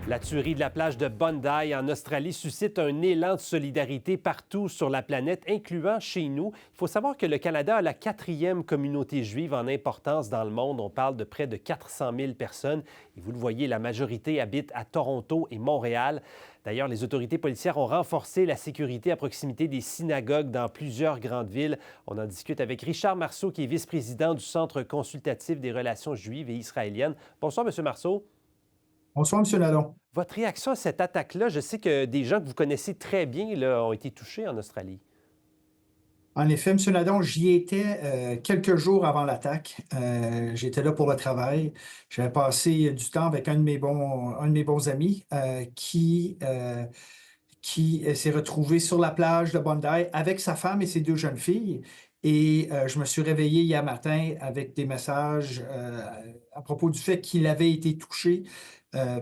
La tuerie de la plage de Bondi en Australie suscite un élan de solidarité partout sur la planète, incluant chez nous. Il faut savoir que le Canada a la quatrième communauté juive en importance dans le monde. On parle de près de 400 000 personnes. Et vous le voyez, la majorité habite à Toronto et Montréal. D'ailleurs, les autorités policières ont renforcé la sécurité à proximité des synagogues dans plusieurs grandes villes. On en discute avec Richard Marceau, qui est vice-président du Centre consultatif des relations juives et israéliennes. Bonsoir, M. Marceau. Bonsoir, M. Lalonde. Votre réaction à cette attaque-là, je sais que des gens que vous connaissez très bien là, ont été touchés en Australie. En effet, M. Ladon, j'y étais quelques jours avant l'attaque. J'étais là pour le travail. J'avais passé du temps avec un de mes bons amis qui s'est retrouvé sur la plage de Bondi avec sa femme et ses deux jeunes filles. Et je me suis réveillé hier matin avec des messages à propos du fait qu'il avait été touché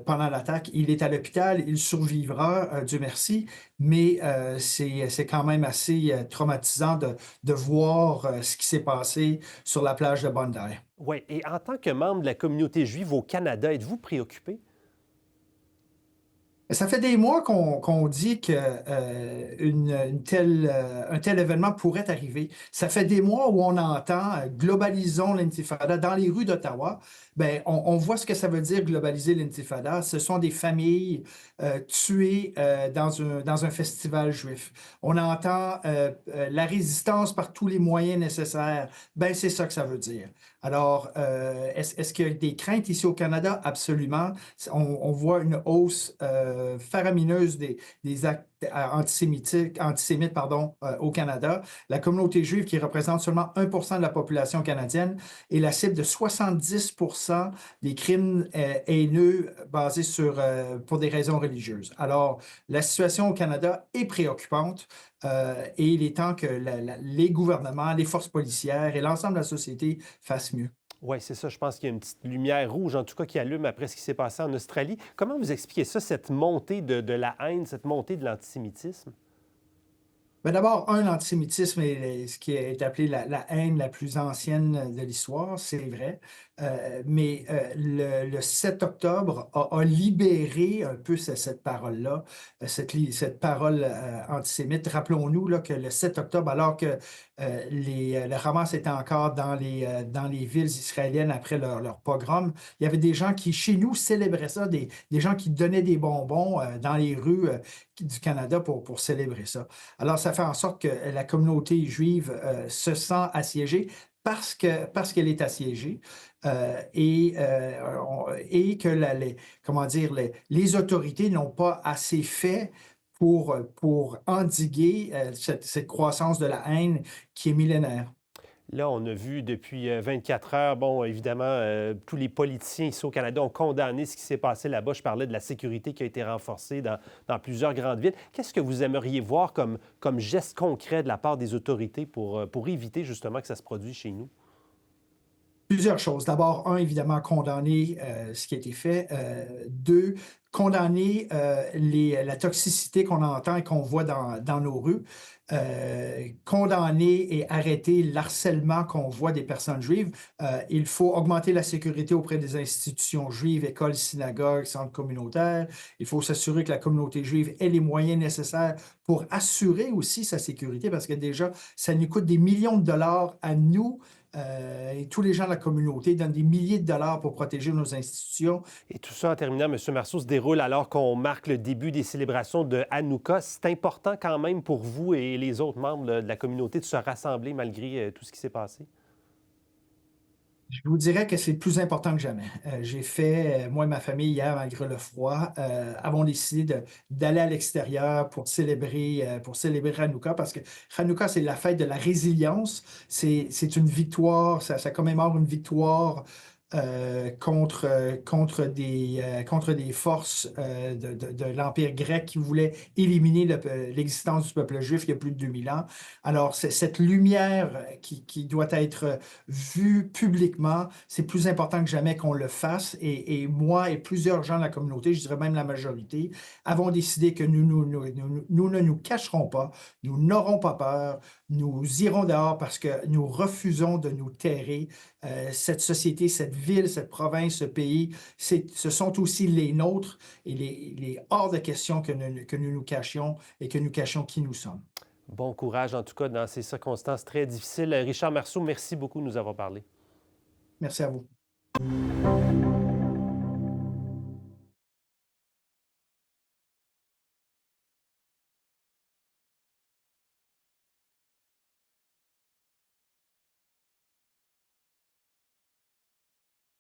pendant l'attaque. Il est à l'hôpital, il survivra, Dieu merci, mais c'est quand même assez traumatisant de voir ce qui s'est passé sur la plage de Bondi. Oui, et en tant que membre de la communauté juive au Canada, êtes-vous préoccupé? Ça fait des mois qu'on dit que un tel événement pourrait arriver. Ça fait des mois où on entend globalisons l'intifada dans les rues d'Ottawa. Ben, on voit ce que ça veut dire globaliser l'intifada. Ce sont des familles tuées dans un festival juif. On entend la résistance par tous les moyens nécessaires. Ben, c'est ça que ça veut dire. Alors, est-ce qu'il y a des craintes ici au Canada? Absolument. On voit une hausse faramineuse des actes antisémites au Canada. La communauté juive, qui représente seulement 1% de la population canadienne, est la cible de 70% des crimes haineux basés pour des raisons religieuses. Alors, la situation au Canada est préoccupante et il est temps que les gouvernements, les forces policières et l'ensemble de la société fassent mieux. Oui, c'est ça. Je pense qu'il y a une petite lumière rouge, en tout cas, qui allume après ce qui s'est passé en Australie. Comment vous expliquez ça, cette montée de la haine, cette montée de l'antisémitisme? Ben d'abord, l'antisémitisme est ce qui est appelé la haine la plus ancienne de l'histoire, c'est vrai. Mais le 7 octobre a libéré un peu cette parole-là, cette parole antisémite. Rappelons-nous là, que le 7 octobre, alors que le Hamas était encore dans les villes israéliennes après leur pogrom, il y avait des gens qui, chez nous, célébraient ça, des gens qui donnaient des bonbons dans les rues du Canada pour célébrer ça. Alors, ça fait en sorte que la communauté juive se sent assiégée parce qu'elle est assiégée et que comment dire, les autorités n'ont pas assez fait pour endiguer cette croissance de la haine qui est millénaire. Là, on a vu depuis 24 heures, bon, évidemment, tous les politiciens ici au Canada ont condamné ce qui s'est passé là-bas. Je parlais de la sécurité qui a été renforcée dans plusieurs grandes villes. Qu'est-ce que vous aimeriez voir comme geste concret de la part des autorités pour éviter justement que ça se produise chez nous? Plusieurs choses. D'abord, évidemment, condamner ce qui a été fait. Deux, condamner la toxicité qu'on entend et qu'on voit dans nos rues. Condamner et arrêter l'harcèlement qu'on voit des personnes juives. Il faut augmenter la sécurité auprès des institutions juives, écoles, synagogues, centres communautaires. Il faut s'assurer que la communauté juive ait les moyens nécessaires pour assurer aussi sa sécurité, parce que déjà, ça nous coûte des millions de dollars à nous. Et tous les gens de la communauté donnent des milliers de dollars pour protéger nos institutions. Et tout ça, en terminant, M. Marceau, se déroule alors qu'on marque le début des célébrations de Hanouka. C'est important quand même pour vous et les autres membres de la communauté de se rassembler malgré tout ce qui s'est passé? Je vous dirais que c'est plus important que jamais. J'ai fait, moi et ma famille, hier, malgré le froid, avons décidé d'aller à l'extérieur pour célébrer Hanouka, parce que Hanouka, c'est la fête de la résilience. C'est une victoire, ça commémore une victoire contre des forces de l'Empire grec qui voulaient éliminer l'existence du peuple juif il y a plus de 2000 ans. Alors, c'est cette lumière qui doit être vue publiquement, c'est plus important que jamais qu'on le fasse. Et moi et plusieurs gens de la communauté, je dirais même la majorité, avons décidé que nous ne nous cacherons pas, nous n'aurons pas peur, nous irons dehors parce que nous refusons de nous terrer. Cette société, cette ville, cette province, ce pays, ce sont aussi les nôtres et il est hors de question que nous nous cachions et que nous cachions qui nous sommes. Bon courage, en tout cas, dans ces circonstances très difficiles. Richard Marceau, merci beaucoup de nous avoir parlé. Merci à vous.